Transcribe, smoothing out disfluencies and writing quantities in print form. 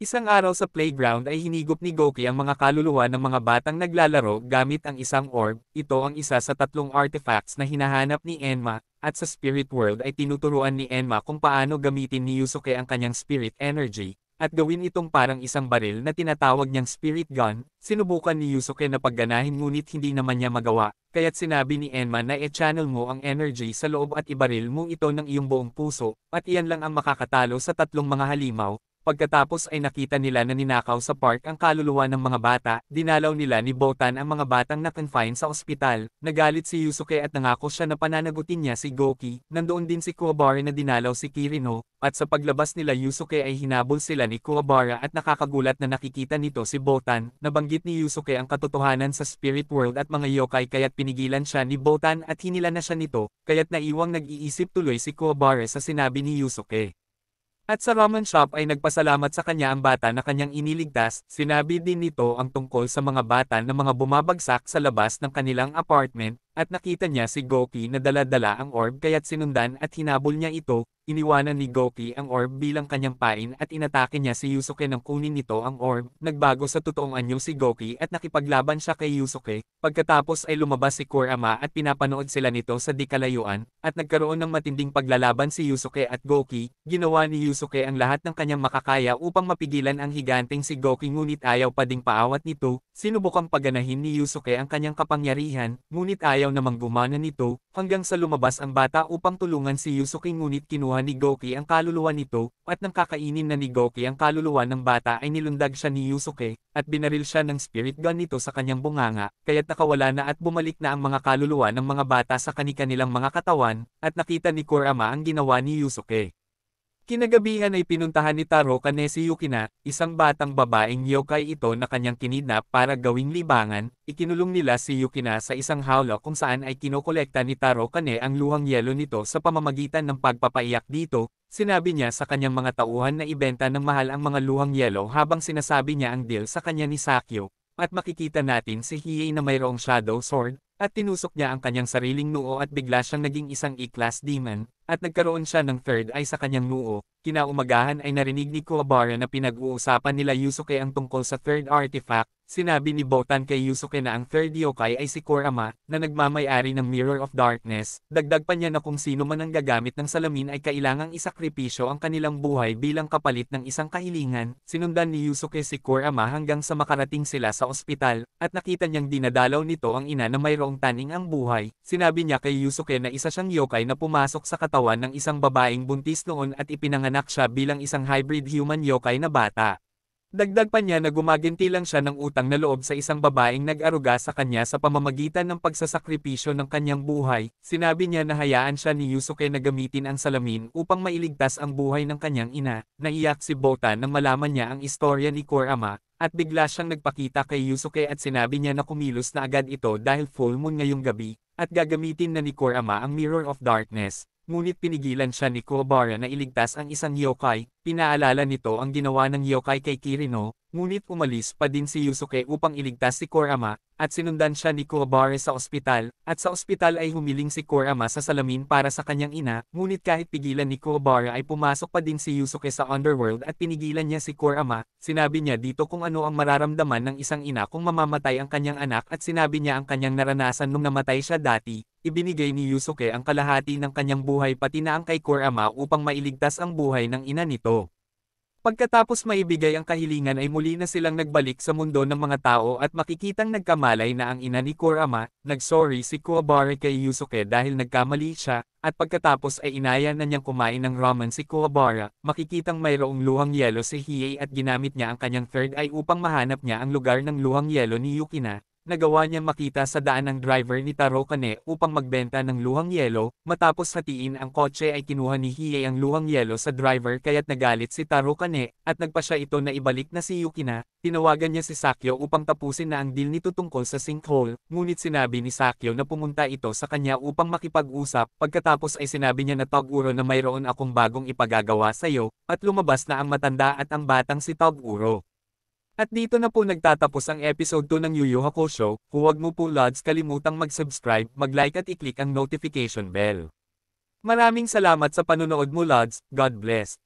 Isang araw sa playground ay hinigop ni Goki ang mga kaluluwa ng mga batang naglalaro gamit ang isang orb. Ito ang isa sa tatlong artifacts na hinahanap ni Enma, at sa spirit world ay tinuturuan ni Enma kung paano gamitin ni Yusuke ang kanyang spirit energy, at gawin itong parang isang baril na tinatawag niyang spirit gun. Sinubukan ni Yusuke na pagganahin ngunit hindi naman niya magawa, kaya't sinabi ni Enma na i-channel mo ang energy sa loob at ibaril mo ito ng iyong buong puso, at iyan lang ang makakatalo sa tatlong mga halimaw. Pagkatapos ay nakita nila na ninakaw sa park ang kaluluwa ng mga bata, dinalaw nila ni Botan ang mga batang na-confine sa ospital. Nagalit si Yusuke at nangako siya na pananagutin niya si Goki. Nandoon din si Kuwabara na dinalaw si Kirino, at sa paglabas nila Yusuke ay hinabol sila ni Kuwabara at nakakagulat na nakikita nito si Botan. Nabanggit ni Yusuke ang katotohanan sa spirit world at mga yokai kaya't pinigilan siya ni Botan at hinila na siya nito, kaya't naiwang nag-iisip tuloy si Kuwabara sa sinabi ni Yusuke. At sa ramen shop ay nagpasalamat sa kanya ang bata na kanyang iniligtas. Sinabi din nito ang tungkol sa mga bata na mga bumabagsak sa labas ng kanilang apartment, at nakita niya si Goki na dala-dala ang orb kaya't sinundan at hinabol niya ito. Iniwanan ni Goki ang orb bilang kanyang pain at inatake niya si Yusuke nang kunin nito ang orb. Nagbago sa totoong anyo si Goki at nakipaglaban siya kay Yusuke. Pagkatapos ay lumabas si Kurama at pinapanood sila nito sa di kalayuan, at nagkaroon ng matinding paglalaban si Yusuke at Goki. Ginawa ni Yusuke ang lahat ng kanyang makakaya upang mapigilan ang higanteng si Goki ngunit ayaw pa ding paawat nito. Sinubukang paganahin ni Yusuke ang kanyang kapangyarihan, ngunit ayaw namang gumana nito, hanggang sa lumabas ang bata upang tulungan si Yusuke ngunit kinuha ni Goki ang kaluluwa nito, at nang kakainin na ni Goki ang kaluluwa ng bata ay nilundag siya ni Yusuke, at binaril siya ng spirit gun nito sa kanyang bunganga, kaya't nakawala na at bumalik na ang mga kaluluwa ng mga bata sa kani-kanilang mga katawan, at nakita ni Kurama ang ginawa ni Yusuke. Kinagabihan ay pinuntahan ni Taro Kane si Yukina, isang batang babaeng yokai ito na kanyang kinidnap para gawing libangan. Ikinulong nila si Yukina sa isang hawla kung saan ay kinokolekta ni Taro Kane ang luhang yelo nito sa pamamagitan ng pagpapaiyak dito. Sinabi niya sa kanyang mga tauhan na ibenta ng mahal ang mga luhang yelo habang sinasabi niya ang deal sa kanya ni Sakyo. At makikita natin si Hiei na mayroong shadow sword, at tinusok niya ang kanyang sariling noo at bigla siyang naging isang E-class demon, at nagkaroon siya ng third eye sa kanyang noo. Kinaumagahan ay narinig ni Kuwabara na pinag-uusapan nila Yusuke ang tungkol sa third artifact. Sinabi ni Botan kay Yusuke na ang third yokai ay si Kurama, na nagmamay-ari ng Mirror of Darkness. Dagdag pa niya na kung sino man ang gagamit ng salamin ay kailangang isakripisyo ang kanilang buhay bilang kapalit ng isang kahilingan. Sinundan ni Yusuke si Kurama hanggang sa makarating sila sa ospital, at nakita niyang dinadalaw nito ang ina na mayroong taning ang buhay. Sinabi niya kay Yusuke na isa siyang yokai na pumasok sa katawan ng isang babaeng buntis noon at ipinanganak siya bilang isang hybrid human yokai na bata. Dagdag pa niya na gumaginti lang siya ng utang na loob sa isang babaeng nag-aruga sa kanya sa pamamagitan ng pagsasakripisyo ng kanyang buhay. Sinabi niya na hayaan siya ni Yusuke na gamitin ang salamin upang mailigtas ang buhay ng kanyang ina. Naiyak si Botan nang malaman niya ang istorya ni Kurama, at bigla siyang nagpakita kay Yusuke at sinabi niya na kumilos na agad ito dahil full moon ngayong gabi, at gagamitin na ni Kurama ang Mirror of Darkness. Ngunit pinigilan siya ni Kuwabara na iligtas ang isang yokai. Pinaalala nito ang ginawa ng yokai kay Kirino, ngunit umalis pa din si Yusuke upang iligtas si Kurama, at sinundan siya ni Kuwabara sa ospital, at sa ospital ay humiling si Kurama sa salamin para sa kanyang ina, ngunit kahit pigilan ni Kuwabara ay pumasok pa din si Yusuke sa underworld at pinigilan niya si Kurama. Sinabi niya dito kung ano ang mararamdaman ng isang ina kung mamamatay ang kanyang anak at sinabi niya ang kanyang naranasan nung namatay siya dati. Ibinigay ni Yusuke ang kalahati ng kanyang buhay pati na ang kay Kurama upang mailigtas ang buhay ng ina nito. Pagkatapos maibigay ang kahilingan ay muli na silang nagbalik sa mundo ng mga tao at makikitang nagkamalay na ang ina ni Kurama. Nagsorry si Kuwabara kay Yusuke dahil nagkamali siya, at pagkatapos ay inaya na niyang kumain ng ramen si Kuwabara. Makikitang mayroong luhang yelo si Hiei at ginamit niya ang kanyang third eye upang mahanap niya ang lugar ng luhang yelo ni Yukina. Nagawa niyang makita sa daan ng driver ni Taro Kane upang magbenta ng luhang yelo. Matapos hatiin ang kotse ay kinuha ni Hiei ang luhang yelo sa driver kaya't nagalit si Taro Kane, at nagpa siya ito na ibalik na si Yukina. Tinawagan niya si Sakyo upang tapusin na ang deal nito tungkol sa sinkhole, ngunit sinabi ni Sakyo na pumunta ito sa kanya upang makipag-usap. Pagkatapos ay sinabi niya na Toguro na mayroon akong bagong ipagagawa sa iyo, at lumabas na ang matanda at ang batang si Toguro. At dito na po nagtatapos ang episode 2 ng Yu Yu Hakusho. Huwag mo po Lods kalimutang mag-subscribe, mag-like at i-click ang notification bell. Maraming salamat sa panunood mo Lods, God bless.